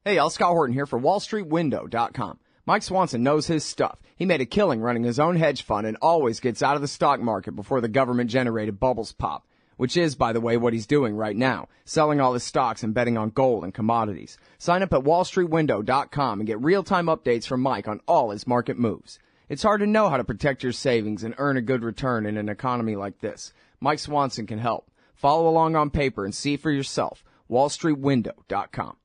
Hey, y'all, Scott Horton here for WallStreetWindow.com. Mike Swanson knows his stuff. He made a killing running his own hedge fund and always gets out of the stock market before the government-generated bubbles pop, which is, by the way, what he's doing right now, selling all his stocks and betting on gold and commodities. Sign up at WallStreetWindow.com and get real-time updates from Mike on all his market moves. It's hard to know how to protect your savings and earn a good return in an economy like this. Mike Swanson can help. Follow along on paper and see for yourself. WallStreetWindow.com.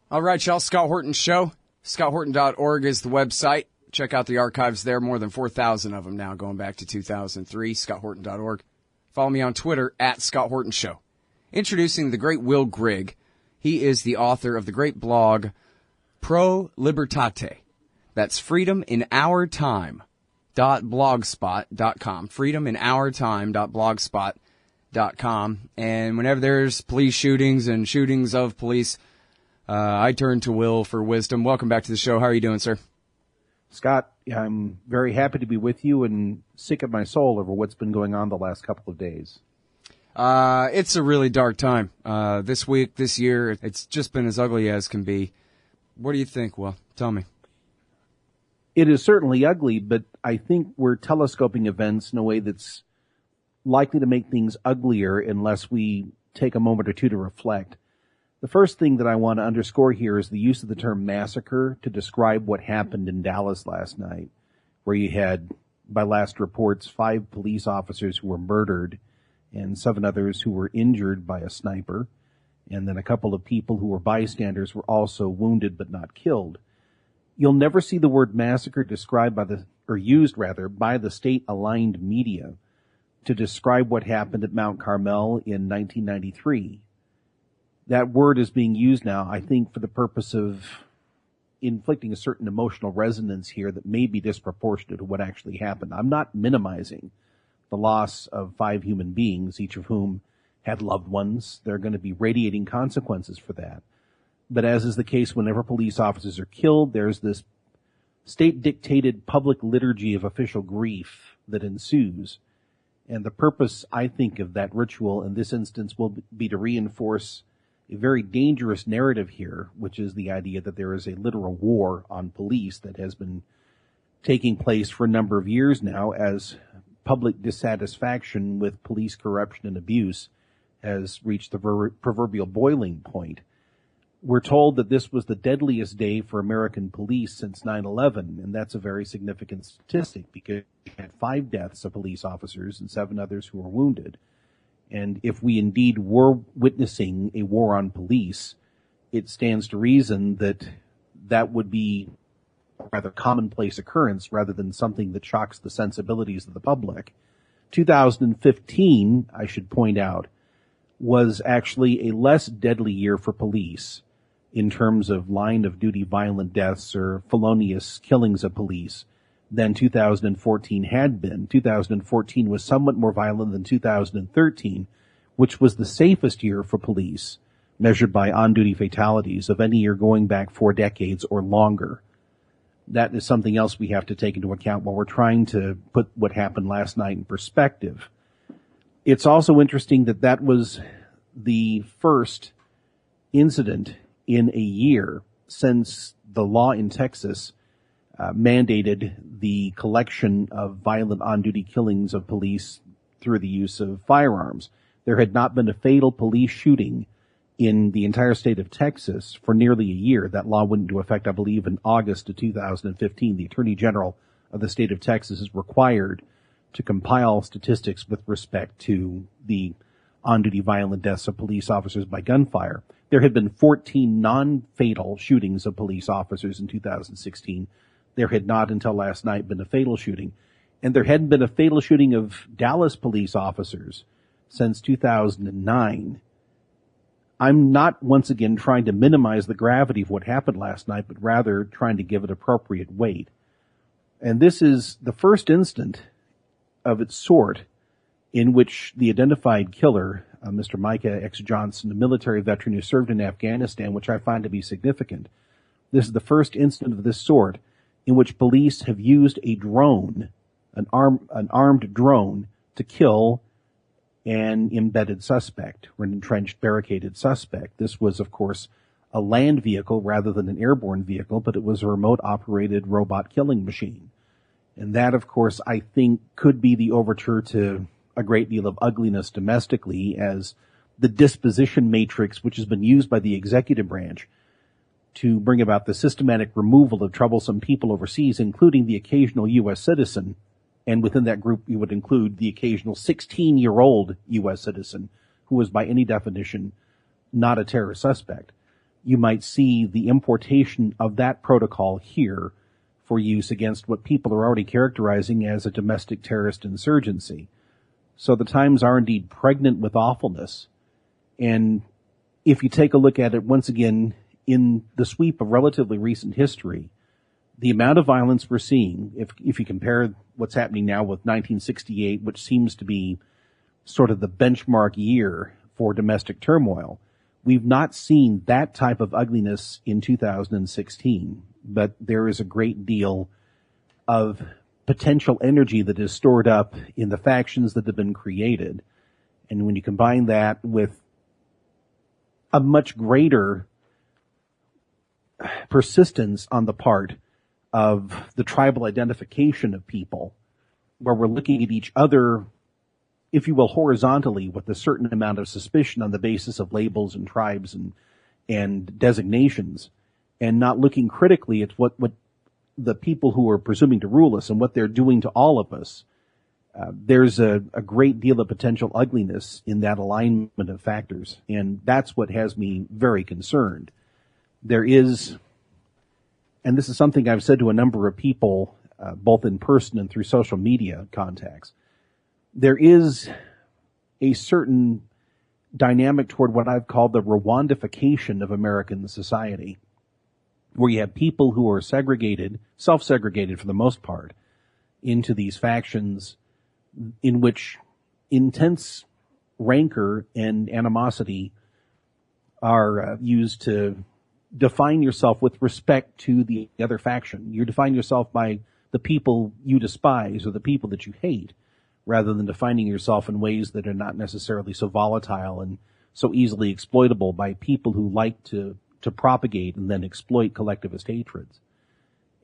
All right, y'all, Scott Horton Show. ScottHorton.org is the website. Check out the archives there, more than 4,000 of them now, going back to 2003, ScottHorton.org. Follow me on Twitter, at Scott Horton Show. Introducing the great Will Grigg. He is the author of the great blog, Pro Libertate. That's freedominourtime.blogspot.com. freedominourtime.blogspot.com. And whenever there's police shootings and shootings of police, I turn to Will for wisdom. Welcome back to the show. How are you doing, sir? Scott, I'm very happy to be with you and sick of my soul over what's been going on the last couple of days. It's a really dark time. This week, this year, it's just been as ugly as can be. What do you think, Will? Tell me. It is certainly ugly, but I think we're telescoping events in a way that's likely to make things uglier unless we take a moment or two to reflect. The first thing that I want to underscore here is the use of the term massacre to describe what happened in Dallas last night, where you had, by last reports, 5 police officers who were murdered and 7 others who were injured by a sniper, and then a couple of people who were bystanders were also wounded but not killed. You'll never see the word massacre described by used by the state-aligned media to describe what happened at Mount Carmel in 1993. That word is being used now, I think, for the purpose of inflicting a certain emotional resonance here that may be disproportionate to what actually happened. I'm not minimizing the loss of 5 human beings, each of whom had loved ones. There are going to be radiating consequences for that. But as is the case whenever police officers are killed, there's this state-dictated public liturgy of official grief that ensues. And the purpose, I think, of that ritual in this instance will be to reinforce a very dangerous narrative here, which is the idea that there is a literal war on police that has been taking place for a number of years now as public dissatisfaction with police corruption and abuse has reached the proverbial boiling point. We're told that this was the deadliest day for American police since 9/11, and that's a very significant statistic because we had 5 deaths of police officers and 7 others who were wounded. And if we indeed were witnessing a war on police, it stands to reason that that would be a rather commonplace occurrence rather than something that shocks the sensibilities of the public. 2015, I should point out, was actually a less deadly year for police in terms of line-of-duty violent deaths or felonious killings of police than 2014 had been. 2014 was somewhat more violent than 2013, which was the safest year for police, measured by on-duty fatalities, of any year going back 4 decades or longer. That is something else we have to take into account while we're trying to put what happened last night in perspective. It's also interesting that that was the first incident in a year since the law in Texas mandated the collection of violent on-duty killings of police through the use of firearms. There had not been a fatal police shooting in the entire state of Texas for nearly a year. That law went into effect, I believe, in August of 2015. The Attorney General of the state of Texas is required to compile statistics with respect to the on-duty violent deaths of police officers by gunfire. There had been 14 non-fatal shootings of police officers in 2016. There had not until last night been a fatal shooting. And there hadn't been a fatal shooting of Dallas police officers since 2009. I'm not, once again, trying to minimize the gravity of what happened last night, but rather trying to give it appropriate weight. And this is the first instant of its sort in which the identified killer, Mr. Micah X. Johnson, a military veteran who served in Afghanistan, which I find to be significant. This is the first incident of this sort in which police have used a drone, an armed drone, to kill an embedded suspect or an entrenched, barricaded suspect. This was, of course, a land vehicle rather than an airborne vehicle, but it was a remote-operated robot killing machine. And that, of course, I think could be the overture to a great deal of ugliness domestically, as the disposition matrix, which has been used by the executive branch to bring about the systematic removal of troublesome people overseas, including the occasional U.S. citizen. And within that group, you would include the occasional 16-year-old U.S. citizen who was by any definition not a terror suspect. You might see the importation of that protocol here for use against what people are already characterizing as a domestic terrorist insurgency. So the times are indeed pregnant with awfulness. And if you take a look at it once again in the sweep of relatively recent history, the amount of violence we're seeing, if you compare what's happening now with 1968, which seems to be sort of the benchmark year for domestic turmoil, we've not seen that type of ugliness in 2016, but there is a great deal of potential energy that is stored up in the factions that have been created. And when you combine that with a much greater persistence on the part of the tribal identification of people, where we're looking at each other, if you will, horizontally with a certain amount of suspicion on the basis of labels and tribes and designations, and not looking critically at what the people who are presuming to rule us and what they're doing to all of us, there's a great deal of potential ugliness in that alignment of factors. And that's what has me very concerned. There is, and this is something I've said to a number of people, both in person and through social media contacts, there is a certain dynamic toward what I've called the Rwandification of American society, where you have people who are segregated, self-segregated for the most part, into these factions in which intense rancor and animosity are used to define yourself with respect to the other faction. You define yourself by the people you despise or the people that you hate, rather than defining yourself in ways that are not necessarily so volatile and so easily exploitable by people who like to propagate and then exploit collectivist hatreds.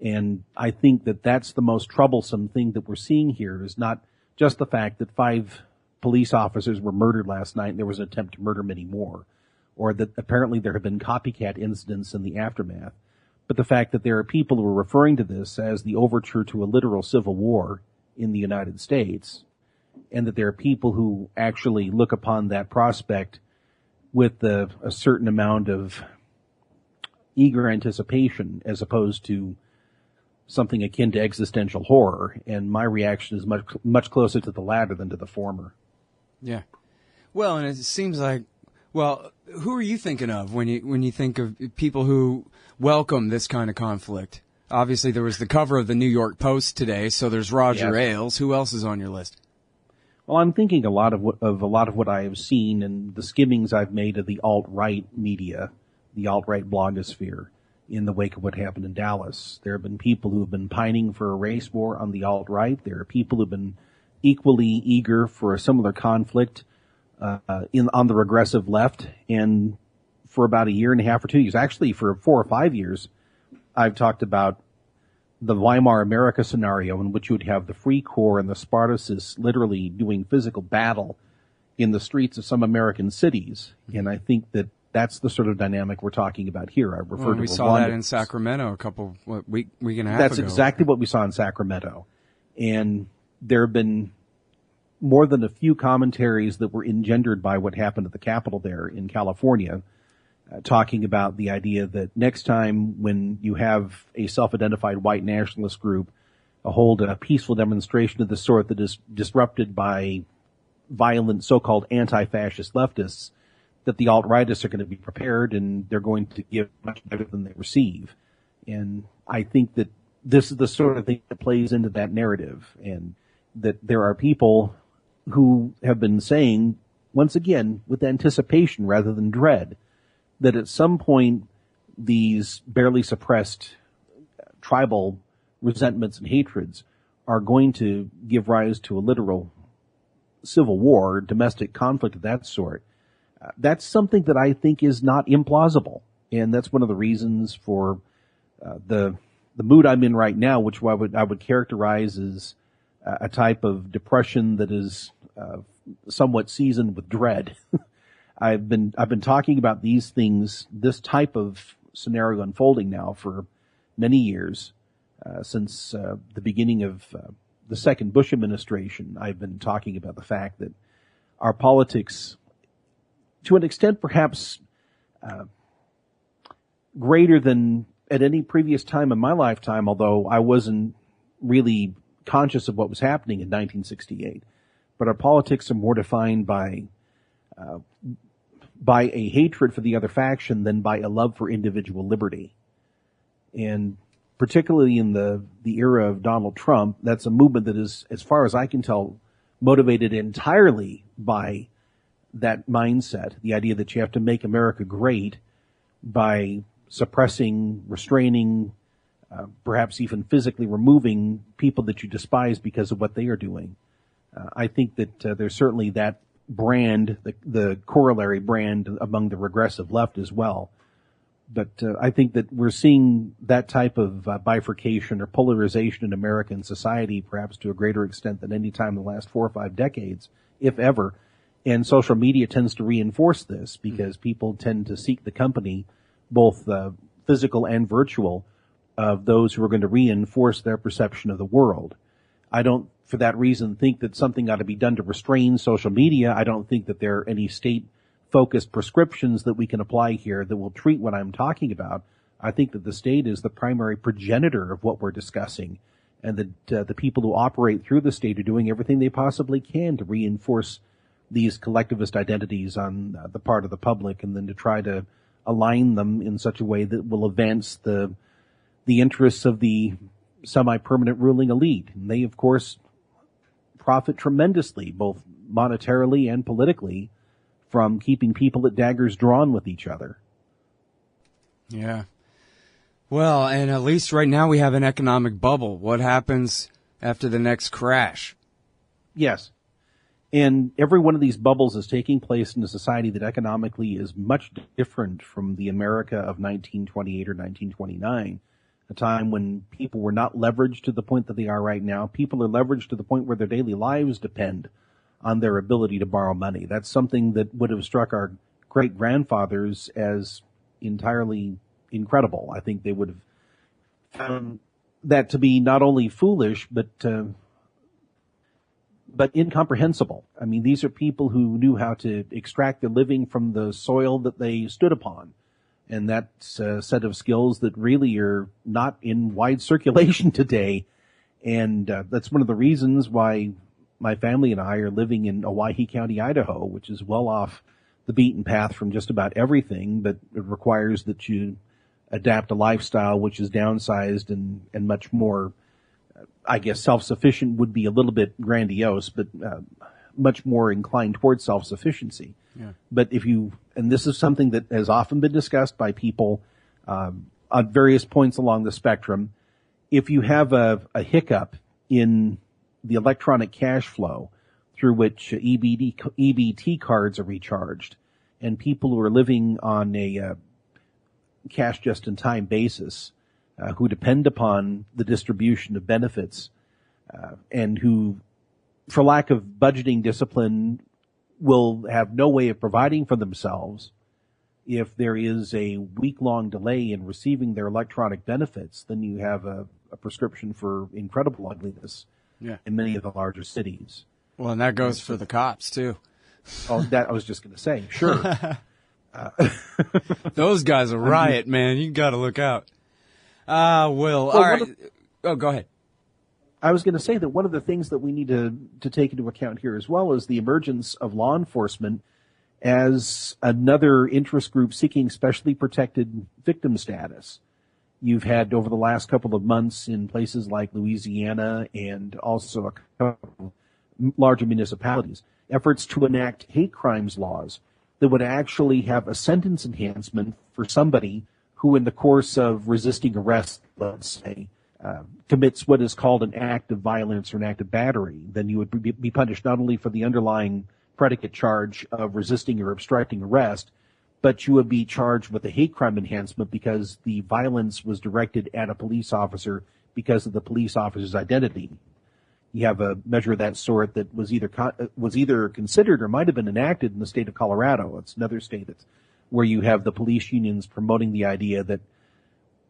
And I think that that's the most troublesome thing that we're seeing here, is not just the fact that 5 police officers were murdered last night and there was an attempt to murder many more, or that apparently there have been copycat incidents in the aftermath, but the fact that there are people who are referring to this as the overture to a literal civil war in the United States, and that there are people who actually look upon that prospect with a certain amount of eager anticipation as opposed to something akin to existential horror. And my reaction is much closer to the latter than to the former. Yeah. Well, and it seems like, well, who are you thinking of when you think of people who welcome this kind of conflict? Obviously, there was the cover of the New York Post today, so there's Roger Ailes. Who else is on your list? Well, I'm thinking a lot of what I have seen and the skimmings I've made of the alt-right media, the alt-right blogosphere, in the wake of what happened in Dallas. There have been people who have been pining for a race war on the alt-right. There are people who have been equally eager for a similar conflict on the regressive left. And for about 1.5 years or 2 years, actually for 4 or 5 years, I've talked about the Weimar America scenario, in which you would have the Free Corps and the Spartacists literally doing physical battle in the streets of some American cities. And I think that that's the sort of dynamic we're talking about here. I refer to we saw that in Sacramento week and a half ago. That's exactly what we saw in Sacramento. And there have been more than a few commentaries that were engendered by what happened at the Capitol there in California, talking about the idea that next time when you have a self-identified white nationalist group hold a peaceful demonstration of the sort that is disrupted by violent so-called anti-fascist leftists, that the alt-rightists are going to be prepared and they're going to give much better than they receive. And I think that this is the sort of thing that plays into that narrative, and that there are people who have been saying, once again, with anticipation rather than dread, that at some point these barely suppressed tribal resentments and hatreds are going to give rise to a literal civil war, domestic conflict of that sort. That's something that I think is not implausible. And that's one of the reasons for the mood I'm in right now, which I would characterize as a type of depression that is somewhat seasoned with dread. I've been talking about these things, this type of scenario unfolding now for many years, since the beginning of the second Bush administration. I've been talking about the fact that our politics, to an extent perhaps greater than at any previous time in my lifetime, although I wasn't really conscious of what was happening in 1968, but our politics are more defined by a hatred for the other faction than by a love for individual liberty. And particularly in the era of Donald Trump, that's a movement that is, as far as I can tell, motivated entirely by that mindset, the idea that you have to make America great by suppressing, restraining, perhaps even physically removing people that you despise because of what they are doing. I think that there's certainly that brand, the corollary brand among the regressive left as well. But I think that we're seeing that type of bifurcation or polarization in American society perhaps to a greater extent than any time in the last 4 or 5 decades, if ever. And social media tends to reinforce this because people tend to seek the company, both physical and virtual, of those who are going to reinforce their perception of the world. I don't, for that reason, think that something ought to be done to restrain social media. I don't think that there are any state-focused prescriptions that we can apply here that will treat what I'm talking about. I think that the state is the primary progenitor of what we're discussing, and that the people who operate through the state are doing everything they possibly can to reinforce these collectivist identities on the part of the public, and then to try to align them in such a way that will advance the interests of the semi-permanent ruling elite. And they, of course, profit tremendously, both monetarily and politically, from keeping people at daggers drawn with each other. Yeah. Well, and at least right now we have an economic bubble. What happens after the next crash? Yes. And every one of these bubbles is taking place in a society that economically is much different from the America of 1928 or 1929, a time when people were not leveraged to the point that they are right now. People are leveraged to the point where their daily lives depend on their ability to borrow money. That's something that would have struck our great-grandfathers as entirely incredible. I think they would have found that to be not only foolish, but incomprehensible. I mean, these are people who knew how to extract their living from the soil that they stood upon. And that's a set of skills that really are not in wide circulation today. And that's one of the reasons why my family and I are living in Owyhee County, Idaho, which is well off the beaten path from just about everything, but it requires that you adapt a lifestyle which is downsized and much more, I guess self-sufficient would be a little bit grandiose, but much more inclined towards self-sufficiency. Yeah. But and this is something that has often been discussed by people on various points along the spectrum, if you have a hiccup in the electronic cash flow through which EBT cards are recharged, and people who are living on a cash just-in-time basis, who depend upon the distribution of benefits, and who, for lack of budgeting discipline, will have no way of providing for themselves. If there is a week-long delay in receiving their electronic benefits, then you have a prescription for incredible ugliness in many of the larger cities. Well, and that goes for the cops, too. Oh, that I was just going to say. Sure. Those guys are riot, man. You got to look out. Will. All right. Go ahead. I was going to say that one of the things that we need to take into account here as well is the emergence of law enforcement as another interest group seeking specially protected victim status. You've had over the last couple of months in places like Louisiana and also a couple of larger municipalities, efforts to enact hate crimes laws that would actually have a sentence enhancement for somebody who in the course of resisting arrest, let's say, commits what is called an act of violence or an act of battery. Then you would be punished not only for the underlying predicate charge of resisting or obstructing arrest, but you would be charged with a hate crime enhancement because the violence was directed at a police officer because of the police officer's identity. You have a measure of that sort that was either considered or might have been enacted in the state of Colorado. It's another state where you have the police unions promoting the idea that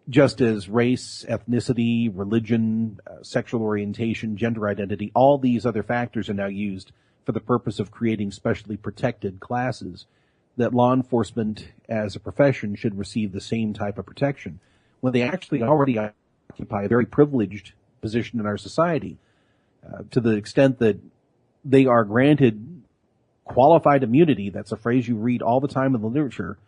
just as race, ethnicity, religion, sexual orientation, gender identity, all these other factors are now used for the purpose of creating specially protected classes, that law enforcement as a profession should receive the same type of protection when they actually already occupy a very privileged position in our society, to the extent that they are granted qualified immunity. That's a phrase you read all the time in the literature,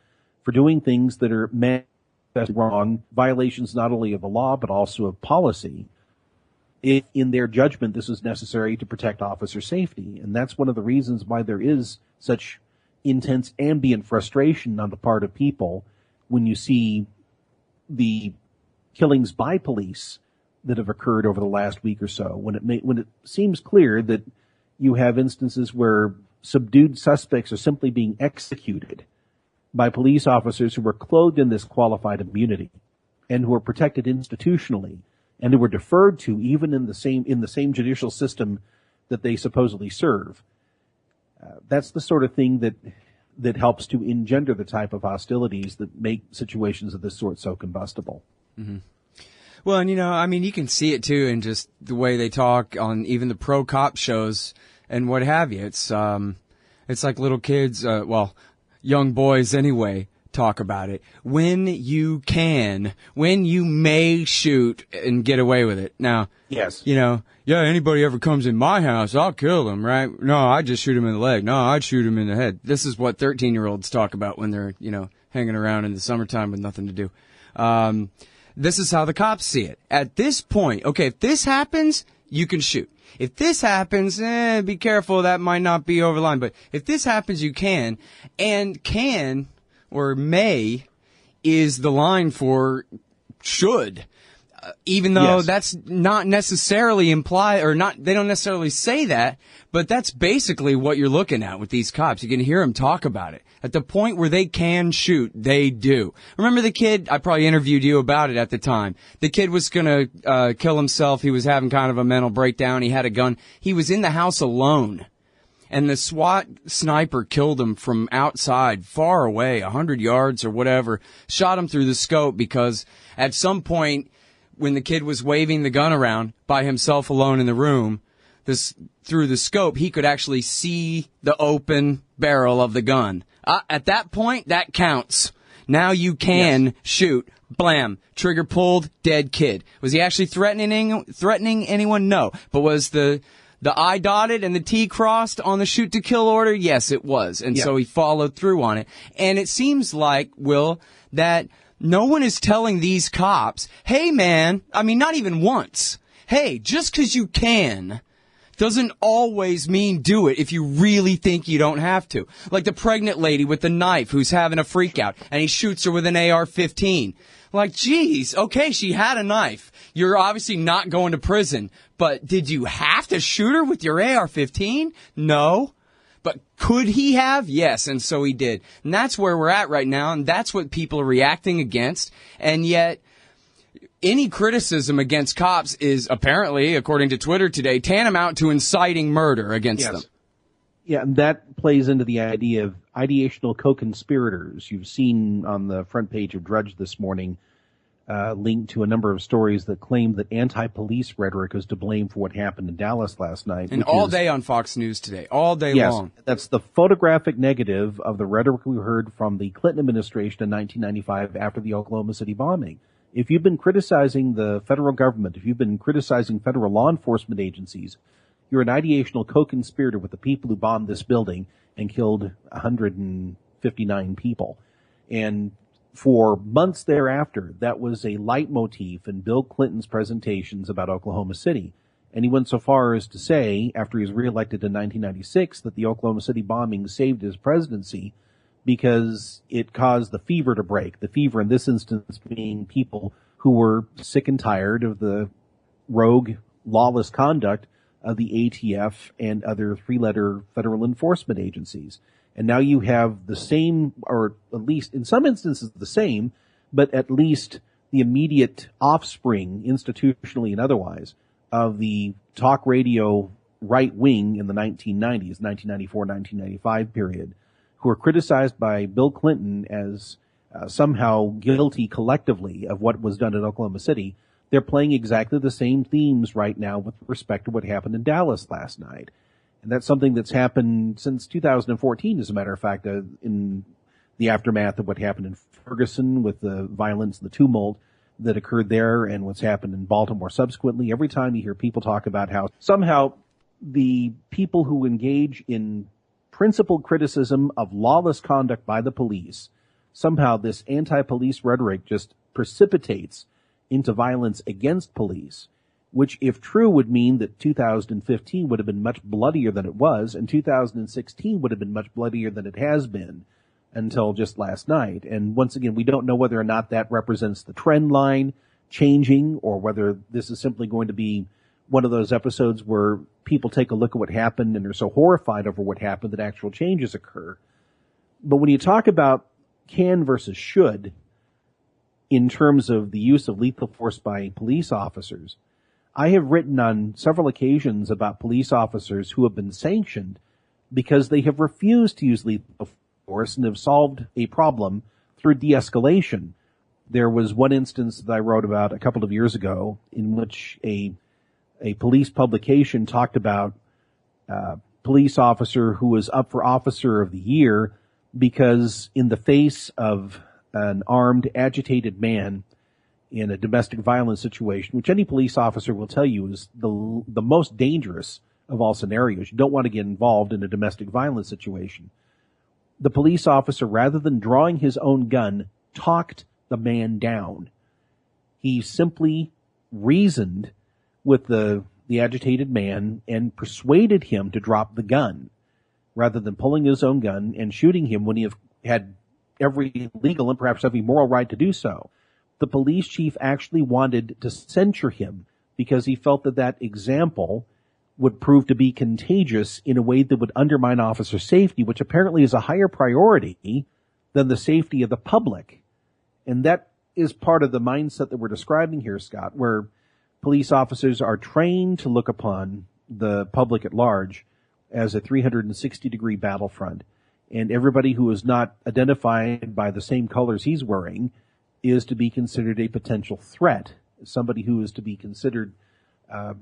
for doing things that are manifestly wrong, violations not only of the law but also of policy. If in their judgment this is necessary to protect officer safety. And that's one of the reasons why there is such intense ambient frustration on the part of people when you see the killings by police that have occurred over the last week or so, when it seems clear that you have instances where subdued suspects are simply being executed by police officers who are clothed in this qualified immunity and who are protected institutionally and who were deferred to even in the same judicial system that they supposedly serve. That's the sort of thing that helps to engender the type of hostilities that make situations of this sort so combustible. Mm-hmm. Well, and you can see it too in just the way they talk on even the pro cop shows and what have you. It's like little kids, young boys anyway, talk about it. When you may shoot and get away with it. Now, yes, anybody ever comes in my house, I'll kill them, right? No, I just shoot him in the leg. No, I'd shoot him in the head. This is what 13-year-olds talk about when they're, hanging around in the summertime with nothing to do. This is how the cops see it. At this point, okay, if this happens, you can shoot. If this happens, be careful, that might not be over the line. But if this happens, you can. And can, or may, is the line for should. Even though that's not necessarily implied, or not, they don't necessarily say that, but that's basically what you're looking at with these cops. You can hear them talk about it. At the point where they can shoot, they do. Remember the kid? I probably interviewed you about it at the time. The kid was gonna kill himself. He was having kind of a mental breakdown. He had a gun. He was in the house alone. And the SWAT sniper killed him from outside, far away, 100 yards or whatever, shot him through the scope because at some point, when the kid was waving the gun around by himself alone in the room, through the scope, he could actually see the open barrel of the gun. At that point, that counts. Now you can shoot. Blam. Trigger pulled, dead kid. Was he actually threatening anyone? No. But was the I dotted and the T crossed on the shoot to kill order? Yes, it was. And so he followed through on it. And it seems like, Will, that no one is telling these cops, hey man, not even once, hey, just 'cause you can doesn't always mean do it if you really think you don't have to. Like the pregnant lady with the knife who's having a freak out and he shoots her with an AR-15. Like, geez, okay, she had a knife. You're obviously not going to prison, but did you have to shoot her with your AR-15? No. But could he have? Yes, and so he did. And that's where we're at right now, and that's what people are reacting against. And yet, any criticism against cops is apparently, according to Twitter today, tantamount to inciting murder against them. Yeah, and that plays into the idea of ideational co-conspirators. You've seen on the front page of Drudge this morning linked to a number of stories that claim that anti-police rhetoric is to blame for what happened in Dallas last night. And all day on Fox News today, all day long. That's the photographic negative of the rhetoric we heard from the Clinton administration in 1995 after the Oklahoma City bombing. If you've been criticizing the federal government, if you've been criticizing federal law enforcement agencies, you're an ideational co-conspirator with the people who bombed this building and killed 159 people. And for months thereafter, that was a leitmotif in Bill Clinton's presentations about Oklahoma City. And he went so far as to say, after he was reelected in 1996, that the Oklahoma City bombing saved his presidency because it caused the fever to break. The fever in this instance being people who were sick and tired of the rogue, lawless conduct of the ATF and other three-letter federal enforcement agencies. And now you have the same, or at least in some instances the same, but at least the immediate offspring, institutionally and otherwise, of the talk radio right wing in the 1990s, 1994, 1995 period, who are criticized by Bill Clinton as somehow guilty collectively of what was done in Oklahoma City. They're playing exactly the same themes right now with respect to what happened in Dallas last night. And that's something that's happened since 2014, as a matter of fact, in the aftermath of what happened in Ferguson with the violence and the tumult that occurred there and what's happened in Baltimore subsequently. Every time you hear people talk about how somehow the people who engage in principled criticism of lawless conduct by the police, somehow this anti-police rhetoric just precipitates into violence against police, which, if true, would mean that 2015 would have been much bloodier than it was, and 2016 would have been much bloodier than it has been until just last night. And once again, we don't know whether or not that represents the trend line changing, or whether this is simply going to be one of those episodes where people take a look at what happened and are so horrified over what happened that actual changes occur. But when you talk about can versus should in terms of the use of lethal force by police officers, I have written on several occasions about police officers who have been sanctioned because they have refused to use lethal force and have solved a problem through de-escalation. There was one instance that I wrote about a couple of years ago in which a police publication talked about a police officer who was up for Officer of the Year because in the face of an armed, agitated man in a domestic violence situation, which any police officer will tell you is the most dangerous of all scenarios. You don't want to get involved in a domestic violence situation. The police officer, rather than drawing his own gun, talked the man down. He simply reasoned with the agitated man and persuaded him to drop the gun, rather than pulling his own gun and shooting him when he had every legal and perhaps every moral right to do so. The police chief actually wanted to censure him because he felt that example would prove to be contagious in a way that would undermine officer safety, which apparently is a higher priority than the safety of the public. And that is part of the mindset that we're describing here, Scott, where police officers are trained to look upon the public at large as a 360-degree battlefront. And everybody who is not identified by the same colors he's wearing is to be considered a potential threat, somebody who is to be considered a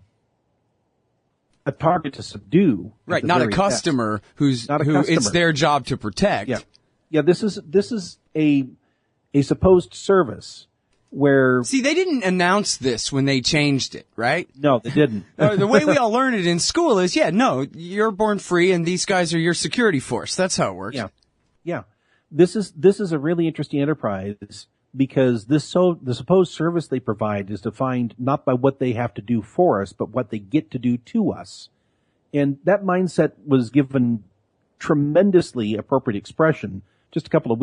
target to subdue. Right, not a customer who it's their job to protect. Yeah. This is a supposed service where. See, they didn't announce this when they changed it, right? No, they didn't. The way we all learn it in school is, you're born free, and these guys are your security force. That's how it works. Yeah. This is a really interesting enterprise. Because the supposed service they provide is defined not by what they have to do for us, but what they get to do to us. And that mindset was given tremendously appropriate expression just a couple of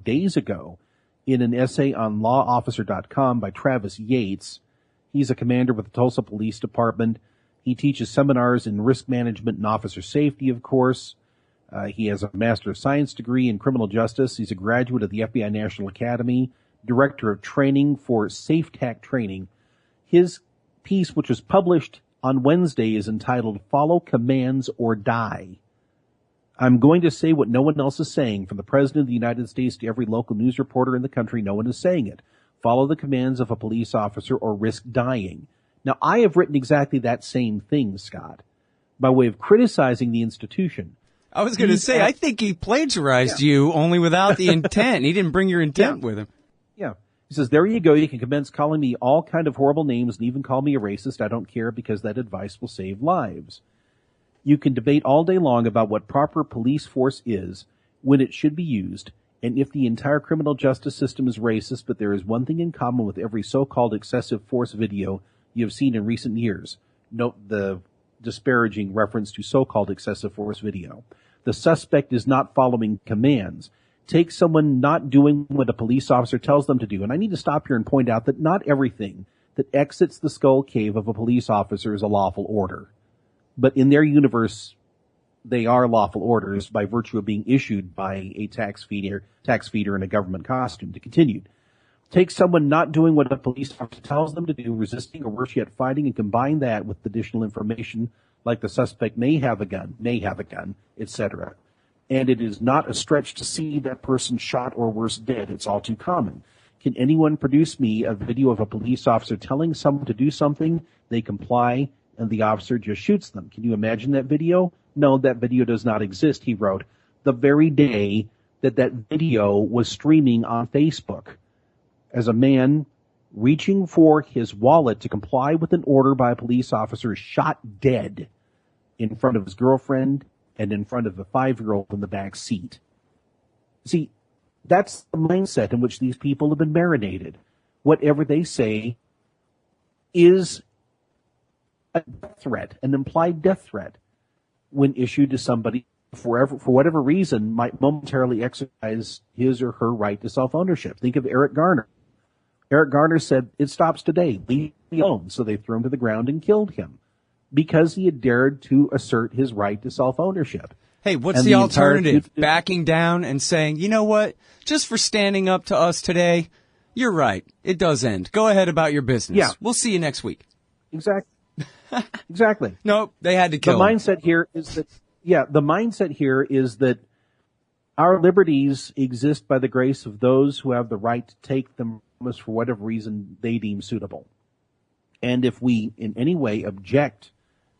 days ago in an essay on lawofficer.com by Travis Yates. He's a commander with the Tulsa Police Department. He teaches seminars in risk management and officer safety, of course. He has a Master of Science degree in criminal justice. He's a graduate of the FBI National Academy, director of training for SafeTac training. His piece, which was published on Wednesday, is entitled Follow Commands or Die. I'm going to say what no one else is saying. From the President of the United States to every local news reporter in the country, no one is saying it. Follow the commands of a police officer or risk dying. Now, I have written exactly that same thing, Scott, by way of criticizing the institution. I was going to say, I think he plagiarized you, only without the intent. He didn't bring your intent with him. Yeah. He says, there you go. You can commence calling me all kind of horrible names and even call me a racist. I don't care because that advice will save lives. You can debate all day long about what proper police force is, when it should be used, and if the entire criminal justice system is racist, but there is one thing in common with every so-called excessive force video you have seen in recent years. Note the disparaging reference to so-called excessive force video. The suspect is not following commands. Take someone not doing what a police officer tells them to do. And I need to stop here and point out that not everything that exits the skull cave of a police officer is a lawful order. But in their universe, they are lawful orders by virtue of being issued by a tax feeder in a government costume. To continue, take someone not doing what a police officer tells them to do, resisting or worse yet fighting, and combine that with additional information like the suspect may have a gun, etc. And it is not a stretch to see that person shot or worse dead. It's all too common. Can anyone produce me a video of a police officer telling someone to do something, they comply, and the officer just shoots them? Can you imagine that video? No, that video does not exist, he wrote, the very day that video was streaming on Facebook, as a man reaching for his wallet to comply with an order by a police officer is shot dead in front of his girlfriend and in front of a 5-year-old in the back seat. See, that's the mindset in which these people have been marinated. Whatever they say is a death threat, an implied death threat, when issued to somebody for whatever reason might momentarily exercise his or her right to self-ownership. Think of Eric Garner. Eric Garner said, "It stops today. Leave me alone." So they threw him to the ground and killed him because he had dared to assert his right to self-ownership. Hey, what's the alternative? Backing down and saying, you know what? Just for standing up to us today, you're right. It does end. Go ahead about your business. Yeah. We'll see you next week. Exactly. Nope, they had to kill the him. mindset here is that our liberties exist by the grace of those who have the right to take them from us for whatever reason they deem suitable. And if we in any way object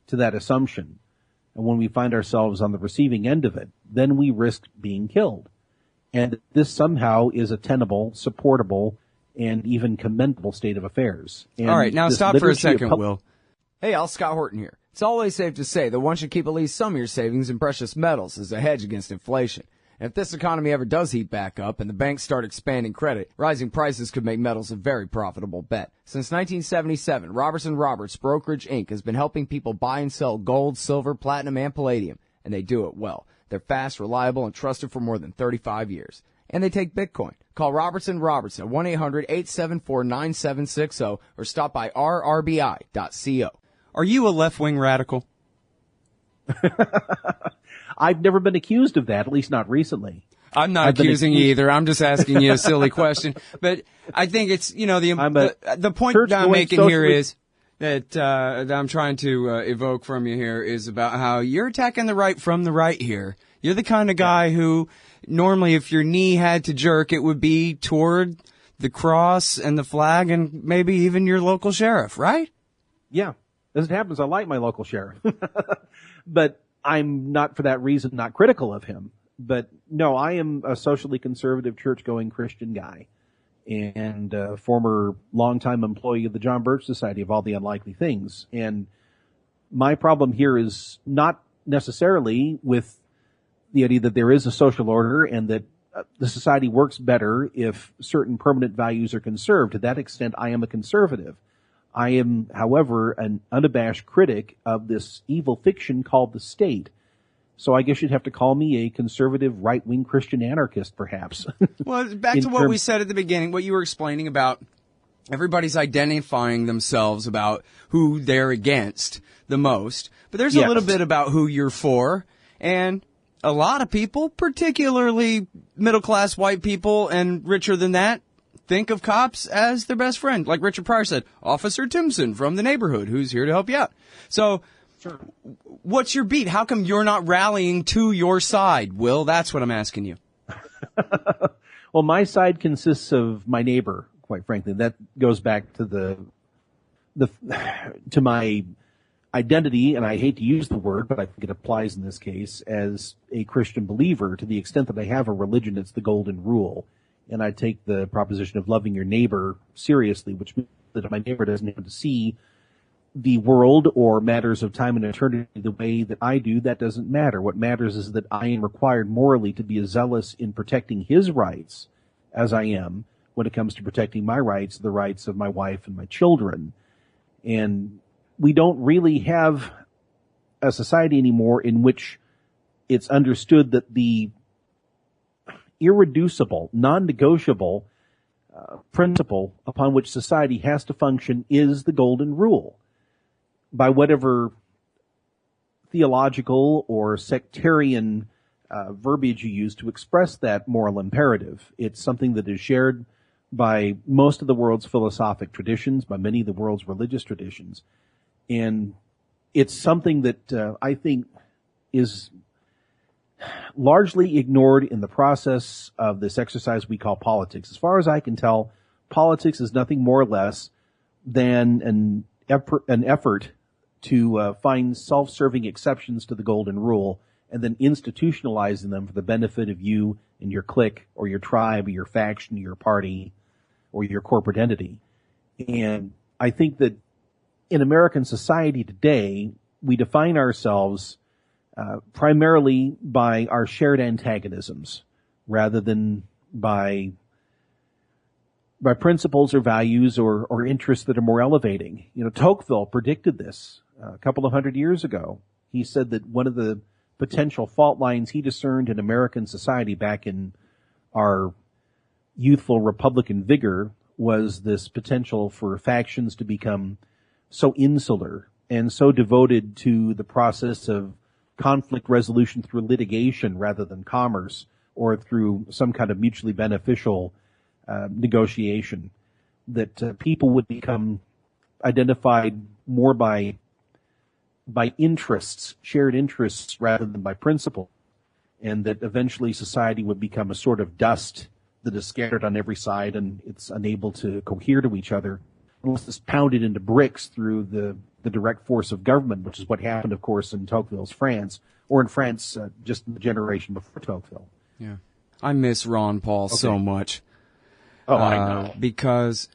to that assumption, and when we find ourselves on the receiving end of it, then we risk being killed. And this somehow is a tenable, supportable, and even commendable state of affairs. And all right, now stop for a second, Will. Hey, Al, Scott Horton here. It's always safe to say that one should keep at least some of your savings in precious metals as a hedge against inflation. And if this economy ever does heat back up and the banks start expanding credit, rising prices could make metals a very profitable bet. Since 1977, Robertson Roberts Brokerage Inc. has been helping people buy and sell gold, silver, platinum, and palladium, and they do it well. They're fast, reliable, and trusted for more than 35 years. And they take Bitcoin. Call Robertson Roberts at 1-800-874-9760 or stop by rrbi.co. Are you a left-wing radical? I've never been accused of that, at least not recently. I'm not accusing you either. I'm just asking you a silly question. But I think it's, the point that I'm making here is that I'm trying to evoke from you here is about how you're attacking the right from the right here. You're the kind of guy who normally if your knee had to jerk, it would be toward the cross and the flag and maybe even your local sheriff, right? Yeah. As it happens, I like my local sheriff. But I'm not, for that reason, not critical of him. But no, I am a socially conservative, church-going Christian guy and a former longtime employee of the John Birch Society, of all the unlikely things. And my problem here is not necessarily with the idea that there is a social order and that the society works better if certain permanent values are conserved. To that extent, I am a conservative. I am, however, an unabashed critic of this evil fiction called the state. So I guess you'd have to call me a conservative right-wing Christian anarchist, perhaps. Well, back to what we said at the beginning, what you were explaining about everybody's identifying themselves about who they're against the most. But there's a little bit about who you're for. And a lot of people, particularly middle-class white people and richer than that, think of cops as their best friend. Like Richard Pryor said, Officer Timson from the neighborhood who's here to help you out. So sure. What's your beat? How come you're not rallying to your side, Will? That's what I'm asking you. Well, my side consists of my neighbor, quite frankly. That goes back to to my identity, and I hate to use the word, but I think it applies in this case, as a Christian believer. To the extent that I have a religion, it's the golden rule. And I take the proposition of loving your neighbor seriously, which means that if my neighbor doesn't have to see the world or matters of time and eternity the way that I do, that doesn't matter. What matters is that I am required morally to be as zealous in protecting his rights as I am when it comes to protecting my rights, the rights of my wife and my children. And we don't really have a society anymore in which it's understood that the irreducible, non-negotiable principle upon which society has to function is the golden rule. By whatever theological or sectarian verbiage you use to express that moral imperative. It's something that is shared by most of the world's philosophic traditions, by many of the world's religious traditions. And it's something that I think is largely ignored in the process of this exercise we call politics. As far as I can tell, politics is nothing more or less than an effort to find self-serving exceptions to the golden rule and then institutionalizing them for the benefit of you and your clique or your tribe or your faction or your party or your corporate entity. And I think that in American society today, we define ourselves primarily by our shared antagonisms rather than by principles or values or interests that are more elevating. You know, Tocqueville predicted this a couple of 100 years ago. He said that one of the potential fault lines he discerned in American society back in our youthful Republican vigor was this potential for factions to become so insular and so devoted to the process of conflict resolution through litigation rather than commerce or through some kind of mutually beneficial negotiation, that people would become identified more by interests, shared interests, rather than by principle, and that eventually society would become a sort of dust that is scattered on every side and it's unable to cohere to each other unless it's pounded into bricks through the direct force of government, which is what happened, of course, in Tocqueville's France, or in France just the generation before Tocqueville. Yeah. I miss Ron Paul so much. Oh, I know. Because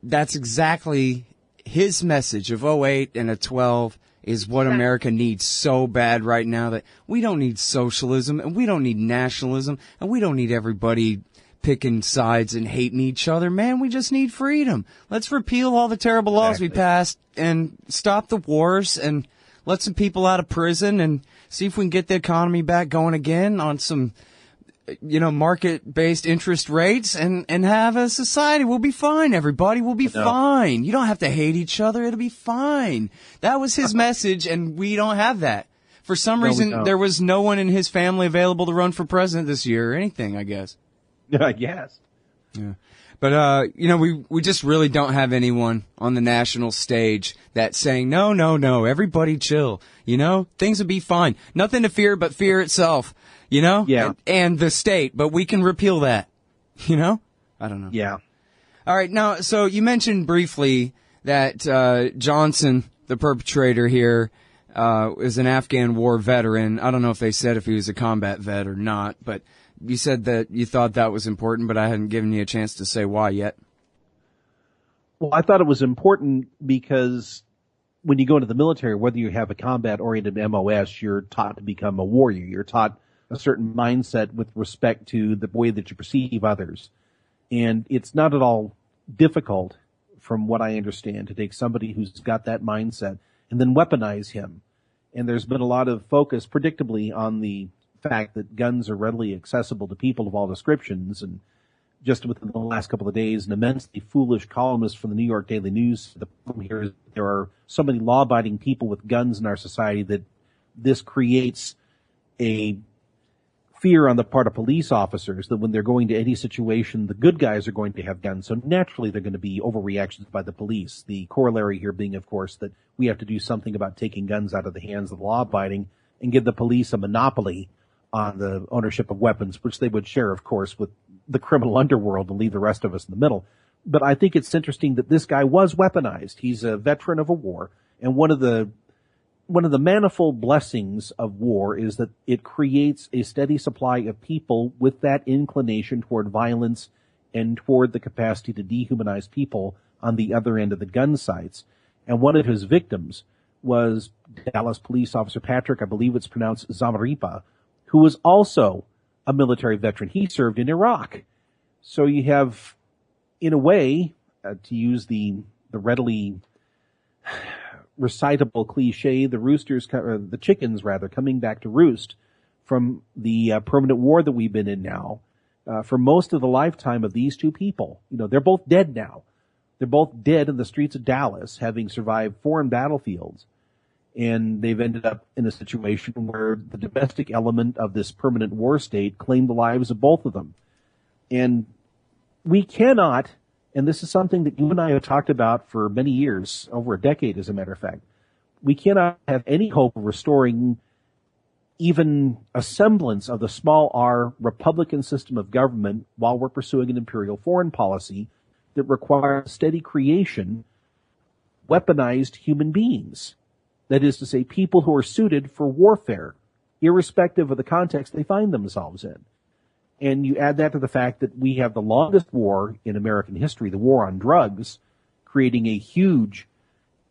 that's exactly his message of 08 and a 12 is what America needs so bad right now, that we don't need socialism and we don't need nationalism and we don't need everybody picking sides and hating each other. Man, we just need freedom. Let's repeal all the terrible laws we passed and stop the wars and let some people out of prison and see if we can get the economy back going again on some, market-based interest rates and have a society. We'll be fine, everybody. We'll be fine. You don't have to hate each other. It'll be fine. That was his message, and we don't have that. For some reason, there was no one in his family available to run for president this year or anything, I guess. I guess. Yeah. But, we just really don't have anyone on the national stage that's saying, no, everybody chill. Things will be fine. Nothing to fear but fear itself, Yeah. And the state, but we can repeal that, I don't know. Yeah. All right. Now, so you mentioned briefly that, Johnson, the perpetrator here, is an Afghan war veteran. I don't know if they said if he was a combat vet or not, but you said that you thought that was important, but I hadn't given you a chance to say why yet. Well, I thought it was important because when you go into the military, whether you have a combat-oriented MOS, you're taught to become a warrior. You're taught a certain mindset with respect to the way that you perceive others. And it's not at all difficult, from what I understand, to take somebody who's got that mindset and then weaponize him. And there's been a lot of focus, predictably, on the fact that guns are readily accessible to people of all descriptions. And just within the last couple of days, an immensely foolish columnist from the New York Daily News, the problem here is there are so many law-abiding people with guns in our society that this creates a fear on the part of police officers that when they're going to any situation, the good guys are going to have guns. So naturally, they're going to be overreactions by the police. The corollary here being, of course, that we have to do something about taking guns out of the hands of the law-abiding and give the police a monopoly on the ownership of weapons, which they would share, of course, with the criminal underworld and leave the rest of us in the middle. But I think it's interesting that this guy was weaponized. He's a veteran of a war, and one of the manifold blessings of war is that it creates a steady supply of people with that inclination toward violence and toward the capacity to dehumanize people on the other end of the gun sights. And one of his victims was Dallas police officer Patrick, I believe it's pronounced Zamaripa, who was also a military veteran. He served in Iraq. So you have, in a way, to use the readily recitable cliche, the chickens coming back to roost from the permanent war that we've been in now, for most of the lifetime of these two people. They're both dead now. They're both dead in the streets of Dallas, having survived foreign battlefields. And they've ended up in a situation where the domestic element of this permanent war state claimed the lives of both of them. And we cannot, and this is something that you and I have talked about for many years, over a decade as a matter of fact, we cannot have any hope of restoring even a semblance of the small r Republican system of government while we're pursuing an imperial foreign policy that requires steady creation, weaponized human beings. That is to say, people who are suited for warfare, irrespective of the context they find themselves in. And you add that to the fact that we have the longest war in American history, the war on drugs, creating a huge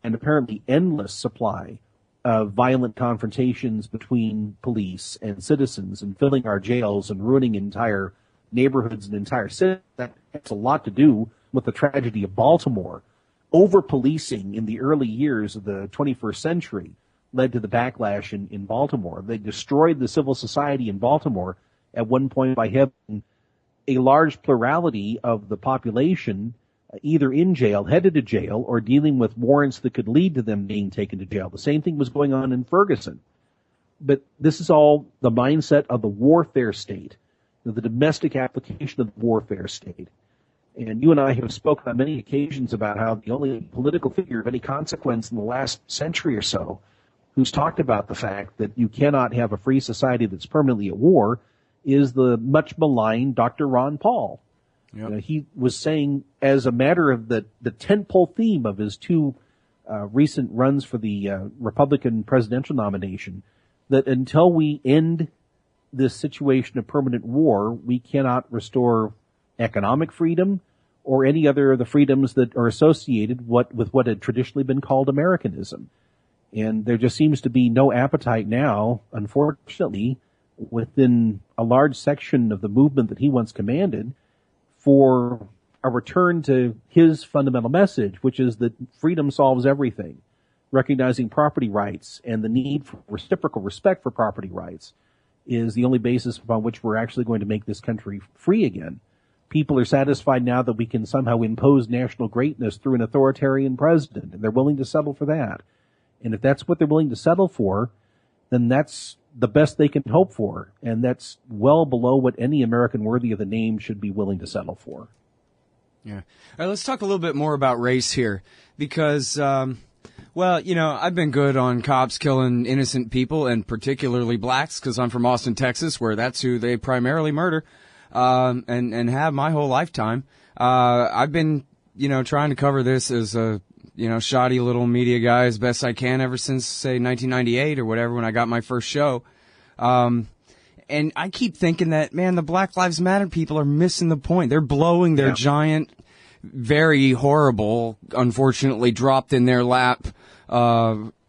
and apparently endless supply of violent confrontations between police and citizens and filling our jails and ruining entire neighborhoods and entire cities. That has a lot to do with the tragedy of Baltimore. Over-policing in the early years of the 21st century led to the backlash in Baltimore. They destroyed the civil society in Baltimore at one point by having a large plurality of the population either in jail, headed to jail, or dealing with warrants that could lead to them being taken to jail. The same thing was going on in Ferguson. But this is all the mindset of the warfare state, the domestic application of the warfare state. And you and I have spoken on many occasions about how the only political figure of any consequence in the last century or so who's talked about the fact that you cannot have a free society that's permanently at war is the much maligned Dr. Ron Paul. Yep. He was saying, as a matter of the tentpole theme of his two recent runs for the Republican presidential nomination, that until we end this situation of permanent war, we cannot restore economic freedom or any other of the freedoms that are associated with what had traditionally been called Americanism. And there just seems to be no appetite now, unfortunately, within a large section of the movement that he once commanded for a return to his fundamental message, which is that freedom solves everything, recognizing property rights and the need for reciprocal respect for property rights is the only basis upon which we're actually going to make this country free again. People are satisfied now that we can somehow impose national greatness through an authoritarian president, and they're willing to settle for that. And if that's what they're willing to settle for, then that's the best they can hope for, and that's well below what any American worthy of the name should be willing to settle for. Yeah. All right, let's talk a little bit more about race here, because, well, you know, I've been good on cops killing innocent people, and particularly blacks, because I'm from Austin, Texas, where that's who they primarily murder. And have my whole lifetime. I've been, you know, trying to cover this as a, you know, shoddy little media guy as best I can ever since, say, 1998 or whatever, when I got my first show. And I keep thinking that, man, the Black Lives Matter people are missing the point. They're blowing their giant, very horrible, unfortunately dropped in their lap, PR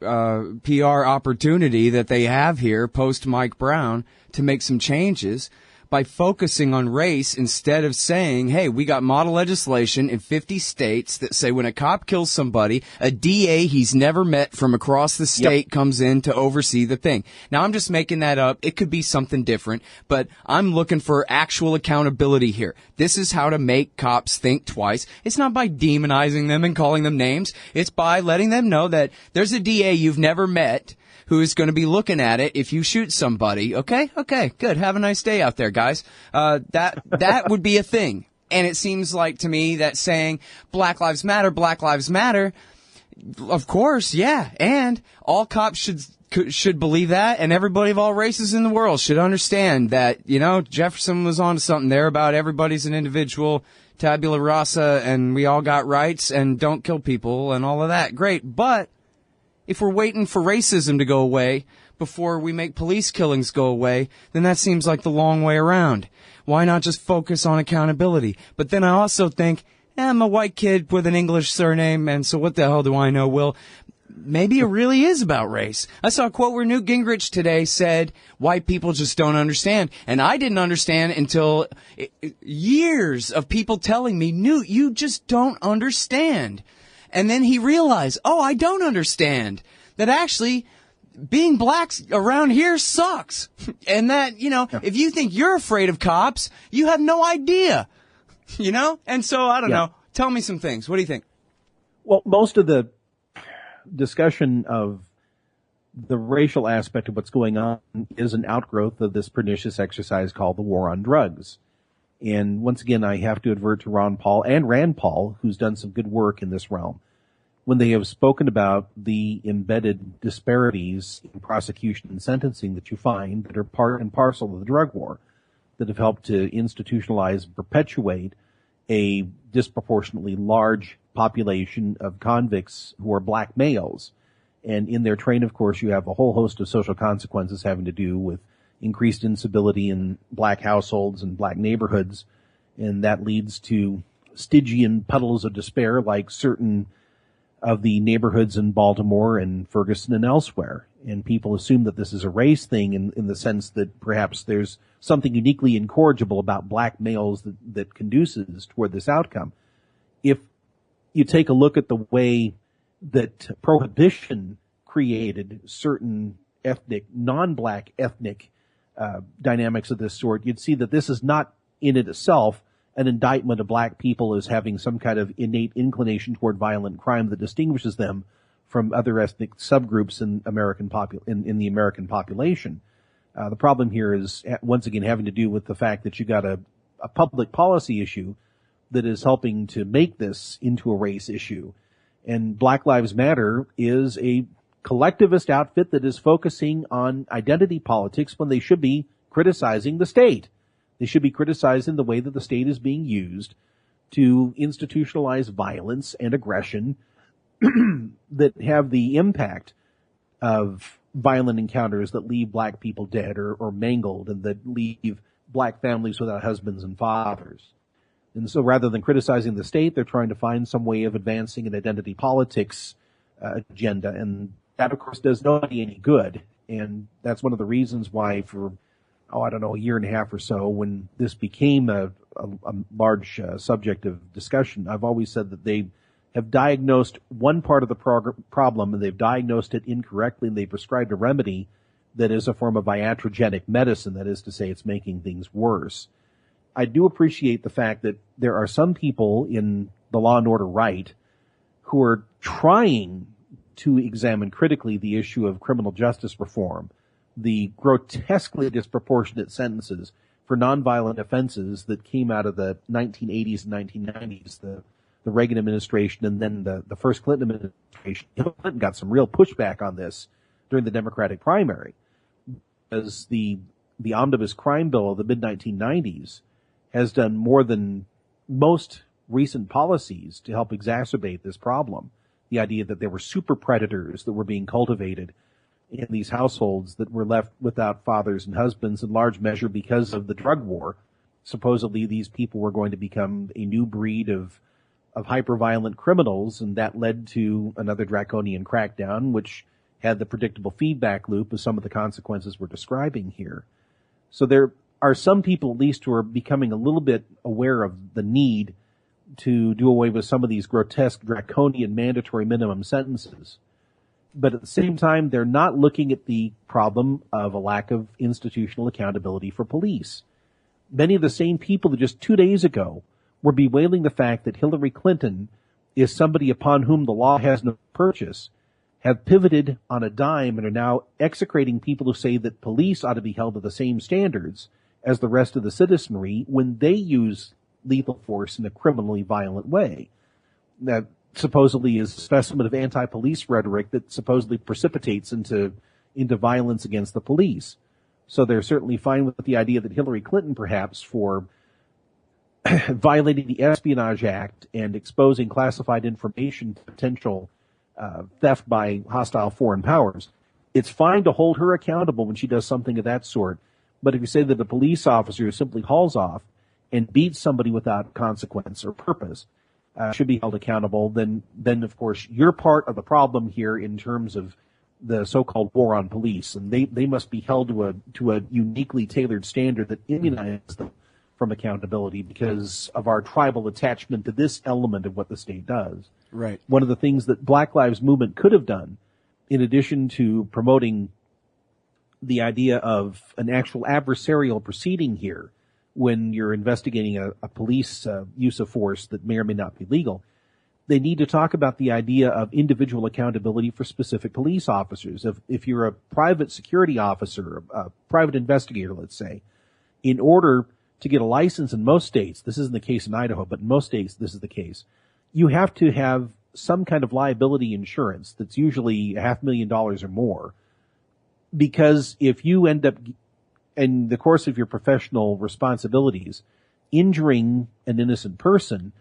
opportunity that they have here post Mike Brown to make some changes by focusing on race instead of saying, hey, we got model legislation in 50 states that say when a cop kills somebody, a DA he's never met from across the state comes in to oversee the thing. Now, I'm just making that up. It could be something different, but I'm looking for actual accountability here. This is how to make cops think twice. It's not by demonizing them and calling them names. It's by letting them know that there's a DA you've never met who is going to be looking at it if you shoot somebody. Okay, good. Have a nice day out there, guys. That would be a thing. And it seems like to me that saying Black Lives Matter, of course, yeah. And all cops should believe that, and everybody of all races in the world should understand that, you know, Jefferson was onto something there about everybody's an individual, tabula rasa, and we all got rights, and don't kill people, and all of that. Great, but if we're waiting for racism to go away before we make police killings go away, then that seems like the long way around. Why not just focus on accountability? But then I also think, I'm a white kid with an English surname, and so what the hell do I know? Well, maybe it really is about race. I saw a quote where Newt Gingrich today said, white people just don't understand. And I didn't understand until years of people telling me, Newt, you just don't understand. And then he realized, oh, I don't understand that actually being black around here sucks. And that, you know, if you think you're afraid of cops, you have no idea, you know? And so, I don't know. Tell me some things. What do you think? Well, most of the discussion of the racial aspect of what's going on is an outgrowth of this pernicious exercise called the war on drugs. And once again, I have to advert to Ron Paul and Rand Paul, who's done some good work in this realm, when they have spoken about the embedded disparities in prosecution and sentencing that you find that are part and parcel of the drug war, that have helped to institutionalize and perpetuate a disproportionately large population of convicts who are black males. And in their train, of course, you have a whole host of social consequences having to do with increased instability in black households and black neighborhoods. And that leads to Stygian puddles of despair like certain of the neighborhoods in Baltimore and Ferguson and elsewhere. And people assume that this is a race thing in the sense that perhaps there's something uniquely incorrigible about black males that conduces toward this outcome. If you take a look at the way that prohibition created certain ethnic, non-black ethnic dynamics of this sort, you'd see that this is not in it itself an indictment of black people as having some kind of innate inclination toward violent crime that distinguishes them from other ethnic subgroups in in the American population. The problem here is once again having to do with the fact that you got a public policy issue that is helping to make this into a race issue. And Black Lives Matter is a collectivist outfit that is focusing on identity politics when they should be criticizing the state. They should be criticizing the way that the state is being used to institutionalize violence and aggression that have the impact of violent encounters that leave black people dead or mangled and that leave black families without husbands and fathers. And so rather than criticizing the state, they're trying to find some way of advancing an identity politics agenda. And that, of course, does nobody any good. And that's one of the reasons why for, a year and a half or so, when this became a large subject of discussion, I've always said that they have diagnosed one part of the problem and they've diagnosed it incorrectly and they prescribed a remedy that is a form of iatrogenic medicine. That is to say, it's making things worse. I do appreciate the fact that there are some people in the law and order right who are trying to examine critically the issue of criminal justice reform, the grotesquely disproportionate sentences for nonviolent offenses that came out of the 1980s and 1990s, the Reagan administration and then the first Clinton administration. Hillary Clinton got some real pushback on this during the Democratic primary, as the omnibus crime bill of the mid-1990s has done more than most recent policies to help exacerbate this problem. The idea that there were super predators that were being cultivated in these households that were left without fathers and husbands in large measure because of the drug war. Supposedly these people were going to become a new breed of hyper-violent criminals, and that led to another draconian crackdown, which had the predictable feedback loop of some of the consequences we're describing here. So there are some people, at least, who are becoming a little bit aware of the need to do away with some of these grotesque, draconian, mandatory minimum sentences. But at the same time, they're not looking at the problem of a lack of institutional accountability for police. Many of the same people that just 2 days ago were bewailing the fact that Hillary Clinton is somebody upon whom the law has no purchase, have pivoted on a dime and are now execrating people who say that police ought to be held to the same standards as the rest of the citizenry when they use lethal force in a criminally violent way. That supposedly is a specimen of anti-police rhetoric that supposedly precipitates into violence against the police. So they're certainly fine with the idea that Hillary Clinton, perhaps, for violating the Espionage Act and exposing classified information to potential theft by hostile foreign powers, it's fine to hold her accountable when she does something of that sort. But if you say that a police officer who simply hauls off and beats somebody without consequence or purpose should be held accountable, then of course you're part of the problem here in terms of the so-called war on police, and they must be held to a uniquely tailored standard that immunizes them from accountability because of our tribal attachment to this element of what the state does. Right. One of the things that Black Lives Movement could have done, in addition to promoting the idea of an actual adversarial proceeding here when you're investigating a police use of force that may or may not be legal, They need to talk about the idea of individual accountability for specific police officers. If you're a private security officer, a private investigator, let's say, in order to get a license in most states, this isn't the case in Idaho, but in most states this is the case, you have to have some kind of liability insurance that's usually $500,000 or more. Because if you end up, in the course of your professional responsibilities, injuring an innocent person,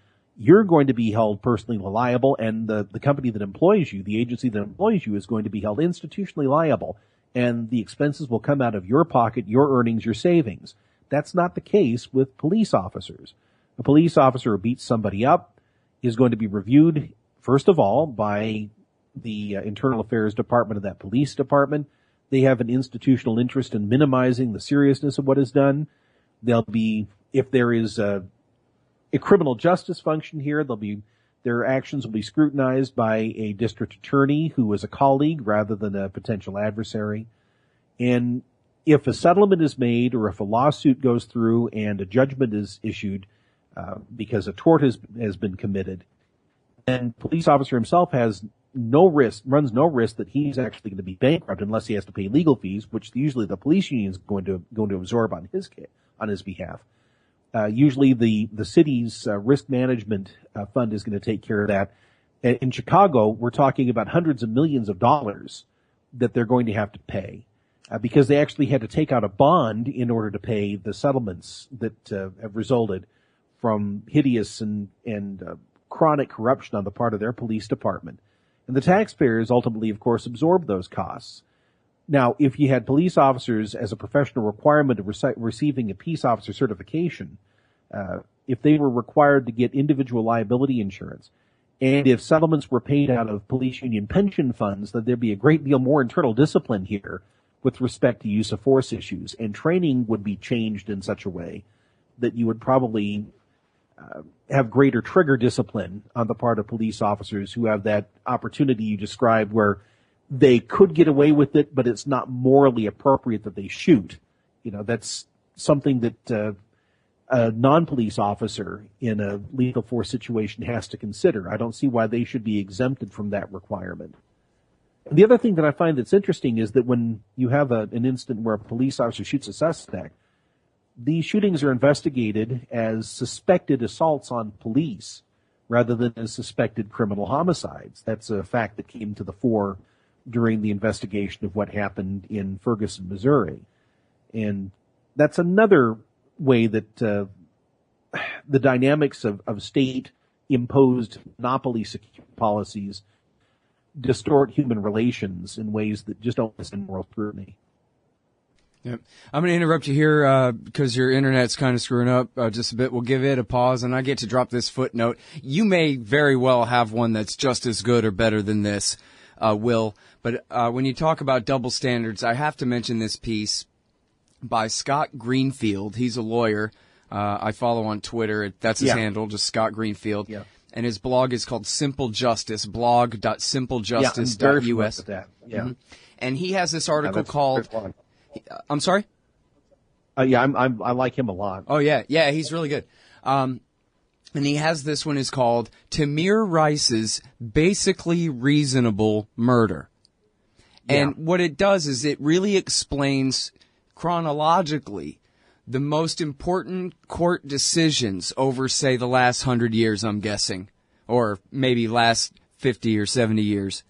you're going to be held personally liable, and the company that employs you, the agency that employs you, is going to be held institutionally liable, and the expenses will come out of your pocket, your earnings, your savings. That's not the case with police officers. A police officer who beats somebody up is going to be reviewed, first of all, by the internal affairs department of that police department. They have an institutional interest in minimizing the seriousness of what is done. They'll be, if there is a criminal justice function here, their actions will be scrutinized by a district attorney who is a colleague rather than a potential adversary. And if a settlement is made, or if a lawsuit goes through and a judgment is issued because a tort has been committed, then the police officer himself runs no risk that he's actually going to be bankrupt unless he has to pay legal fees, which usually the police union is going to absorb on his behalf. Usually the city's risk management fund is going to take care of that. In Chicago, we're talking about hundreds of millions of dollars that they're going to have to pay because they actually had to take out a bond in order to pay the settlements that have resulted from hideous and chronic corruption on the part of their police department. And the taxpayers ultimately, of course, absorb those costs. Now, if you had police officers as a professional requirement of receiving a peace officer certification, if they were required to get individual liability insurance, and if settlements were paid out of police union pension funds, then there'd be a great deal more internal discipline here with respect to use of force issues. And training would be changed in such a way that you would probably have greater trigger discipline on the part of police officers who have that opportunity you described where they could get away with it, but it's not morally appropriate that they shoot. You know, that's something that a non-police officer in a lethal force situation has to consider. I don't see why they should be exempted from that requirement. And the other thing that I find that's interesting is that when you have an incident where a police officer shoots a suspect, these shootings are investigated as suspected assaults on police rather than as suspected criminal homicides. That's a fact that came to the fore during the investigation of what happened in Ferguson, Missouri. And that's another way that the dynamics of state-imposed monopoly security policies distort human relations in ways that just don't listen to moral scrutiny. Yep. I'm going to interrupt you here because your internet's kind of screwing up just a bit. We'll give it a pause, and I get to drop this footnote. You may very well have one that's just as good or better than this, Will. But when you talk about double standards, I have to mention this piece by Scott Greenfield. He's a lawyer. I follow on Twitter. That's his handle, just Scott Greenfield. Yeah. And his blog is called Simple Justice, blog.simplejustice.us. Yeah. Mm-hmm. And he has this article called... I'm sorry? I like him a lot. Oh, yeah. Yeah, he's really good. And he has this one is called Tamir Rice's Basically Reasonable Murder. And what it does is it really explains chronologically the most important court decisions over, say, the last 100 years, I'm guessing, or maybe last 50 or 70 years,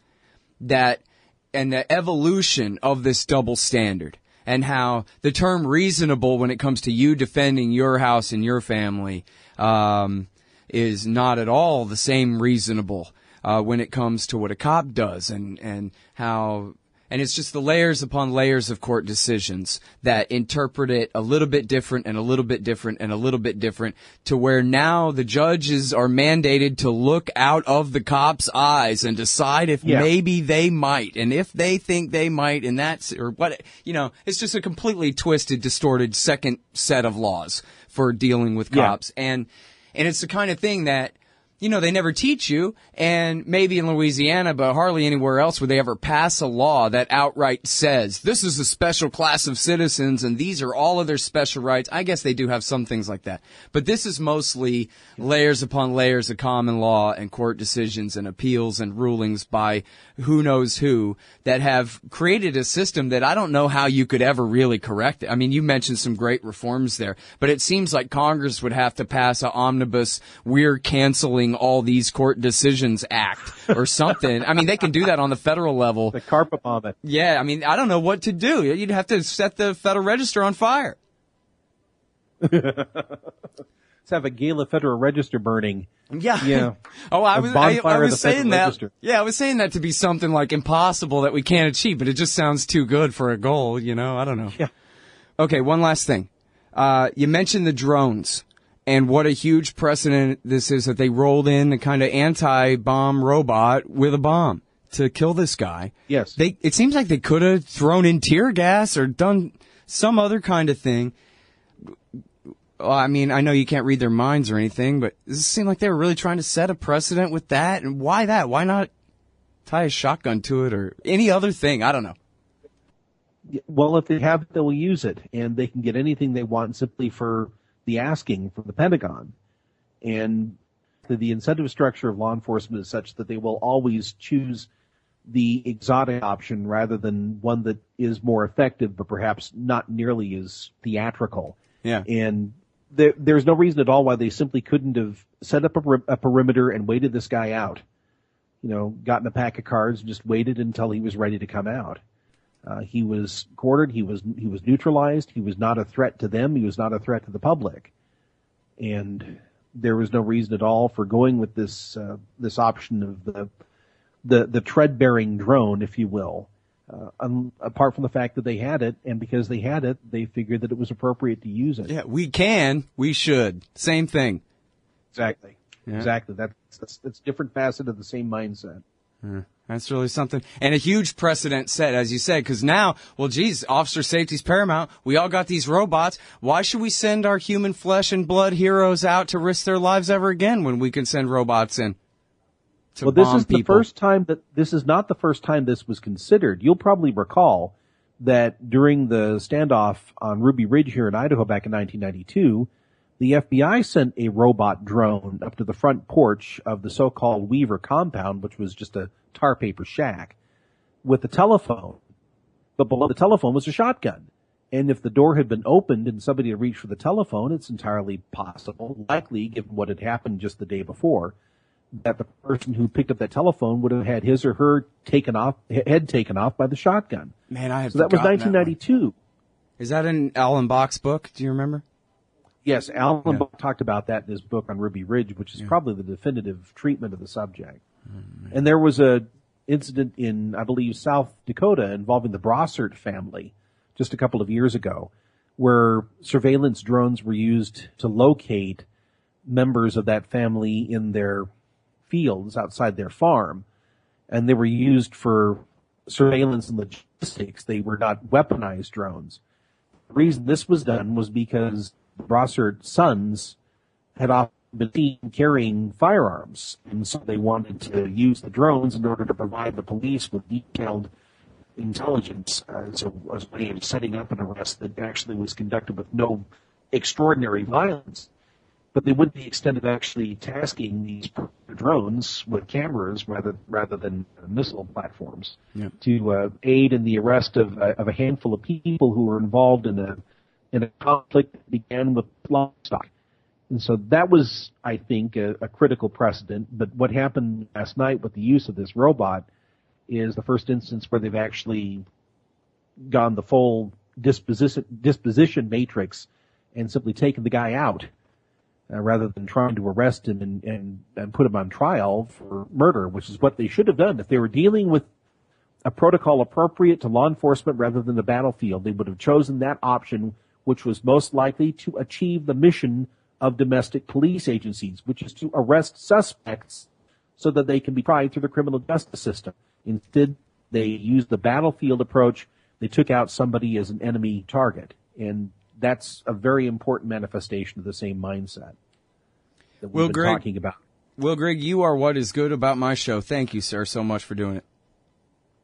and the evolution of this double standard. And how the term reasonable when it comes to you defending your house and your family is not at all the same reasonable when it comes to what a cop does and how... And it's just the layers upon layers of court decisions that interpret it a little bit different and a little bit different and a little bit different to where now the judges are mandated to look out of the cop's eyes and decide if maybe they might. And if they think they might, and that's, or what, you know, it's just a completely twisted, distorted second set of laws for dealing with cops. And it's the kind of thing that they never teach you, and maybe in Louisiana, but hardly anywhere else would they ever pass a law that outright says, this is a special class of citizens, and these are all of their special rights. I guess they do have some things like that. But this is mostly layers upon layers of common law and court decisions and appeals and rulings by who knows who that have created a system that I don't know how you could ever really correct it. I mean, you mentioned some great reforms there, but it seems like Congress would have to pass an omnibus, we're canceling all these court decisions act or something. I mean, they can do that on the federal level. The carpet bomb it. Yeah, I mean, I don't know what to do. You'd have to set the Federal Register on fire. Let's have a gala Federal Register burning. Yeah. Oh, I was saying that. Register. Yeah, I was saying that to be something like impossible that we can't achieve, but it just sounds too good for a goal, I don't know. Yeah. Okay, one last thing. You mentioned the drones. And what a huge precedent this is that they rolled in a kind of anti-bomb robot with a bomb to kill this guy. Yes. It seems like they could have thrown in tear gas or done some other kind of thing. Well, I mean, I know you can't read their minds or anything, but does it seem like they were really trying to set a precedent with that? And why that? Why not tie a shotgun to it or any other thing? I don't know. Well, if they have it, they will use it, and they can get anything they want simply for the asking from the Pentagon. And the incentive structure of law enforcement is such that they will always choose the exotic option rather than one that is more effective but perhaps not nearly as theatrical. Yeah. And there's no reason at all why they simply couldn't have set up a perimeter and waited this guy out. Gotten a pack of cards and just waited until he was ready to come out. He was quartered. He was neutralized. He was not a threat to them. He was not a threat to the public. And there was no reason at all for going with this option of the tread-bearing drone, if you will. Apart from the fact that they had it, and because they had it, they figured that it was appropriate to use it. Yeah, we should. Same thing. Exactly. Yeah. Exactly. That's a different facet of the same mindset. That's really something. And a huge precedent set, as you said, because now, officer safety's paramount. We all got these robots. Why should we send our human flesh and blood heroes out to risk their lives ever again when we can send robots in to bomb people? This is not the first time this was considered. You'll probably recall that during the standoff on Ruby Ridge here in Idaho back in 1992, the FBI sent a robot drone up to the front porch of the so-called Weaver compound, which was just a tar paper shack, with a telephone. But below the telephone was a shotgun. And if the door had been opened and somebody had reached for the telephone, it's entirely possible, likely, given what had happened just the day before, that the person who picked up that telephone would have had his or her head taken off by the shotgun. Man, I had so that was 1992. Is that in Alan Bach's book? Do you remember? Yes, Alan Bach talked about that in his book on Ruby Ridge, which is probably the definitive treatment of the subject. And there was a incident in, I believe, South Dakota involving the Brossart family just a couple of years ago, where surveillance drones were used to locate members of that family in their fields outside their farm. And they were used for surveillance and logistics. They were not weaponized drones. The reason this was done was because Brossart sons had often been seen carrying firearms, and so they wanted to use the drones in order to provide the police with detailed intelligence as a way of setting up an arrest that actually was conducted with no extraordinary violence. But they went to the extent of actually tasking these drones with cameras rather than missile platforms to aid in the arrest of a handful of people who were involved in a conflict that began with livestock. And so that was, I think, a critical precedent. But what happened last night with the use of this robot is the first instance where they've actually gone the full disposition matrix and simply taken the guy out rather than trying to arrest him and put him on trial for murder, which is what they should have done. If they were dealing with a protocol appropriate to law enforcement rather than the battlefield, they would have chosen that option, which was most likely to achieve the mission of domestic police agencies, which is to arrest suspects so that they can be tried through the criminal justice system. Instead, they used the battlefield approach. They took out somebody as an enemy target. And that's a very important manifestation of the same mindset that we've been talking about. Will Grigg, you are what is good about my show. Thank you, sir, so much for doing it.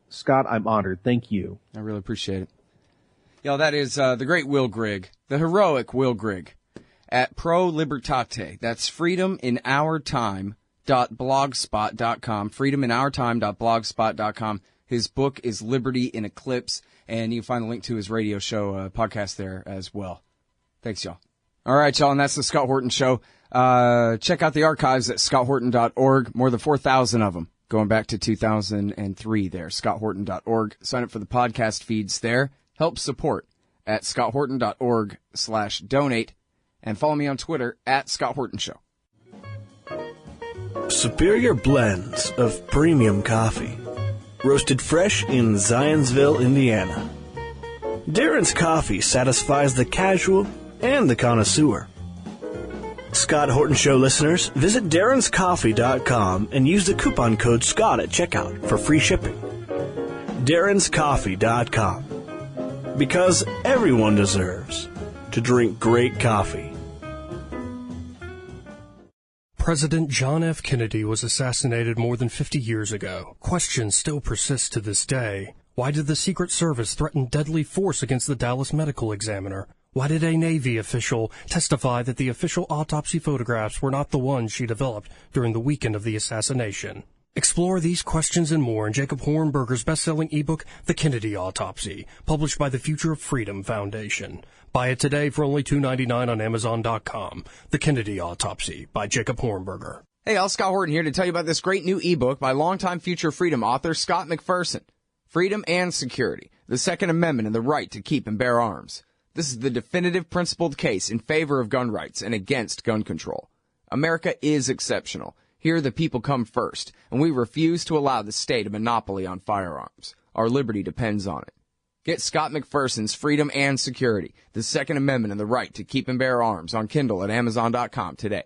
Scott, I'm honored. Thank you. I really appreciate it. Yo, that is the great Will Grigg, the heroic Will Grigg, at Pro Libertate. That's freedominourtime.blogspot.com, freedominourtime.blogspot.com. His book is Liberty in Eclipse, and you can find the link to his radio show podcast there as well. Thanks, y'all. All right, y'all, and that's the Scott Horton Show. Check out the archives at scotthorton.org. More than 4,000 of them going back to 2003 there, scotthorton.org. Sign up for the podcast feeds there. Help support at scotthorton.org/donate. And follow me on Twitter at Scott Horton Show. Superior blends of premium coffee. Roasted fresh in Zionsville, Indiana. Darren's Coffee satisfies the casual and the connoisseur. Scott Horton Show listeners, visit darrenscoffee.com and use the coupon code SCOTT at checkout for free shipping. darrenscoffee.com. Because everyone deserves to drink great coffee. President John F. Kennedy was assassinated more than 50 years ago. Questions still persist to this day. Why did the Secret Service threaten deadly force against the Dallas Medical Examiner? Why did a Navy official testify that the official autopsy photographs were not the ones she developed during the weekend of the assassination? Explore these questions and more in Jacob Hornberger's best-selling ebook, The Kennedy Autopsy, published by the Future of Freedom Foundation. Buy it today for only $2.99 on Amazon.com. The Kennedy Autopsy by Jacob Hornberger. Hey, all, Scott Horton here to tell you about this great new ebook by longtime Future of Freedom author Scott McPherson. Freedom and Security, the Second Amendment and the Right to Keep and Bear Arms. This is the definitive principled case in favor of gun rights and against gun control. America is exceptional. Here the people come first, and we refuse to allow the state a monopoly on firearms. Our liberty depends on it. Get Scott McPherson's Freedom and Security, the Second Amendment and the Right to Keep and Bear Arms on Kindle at Amazon.com today.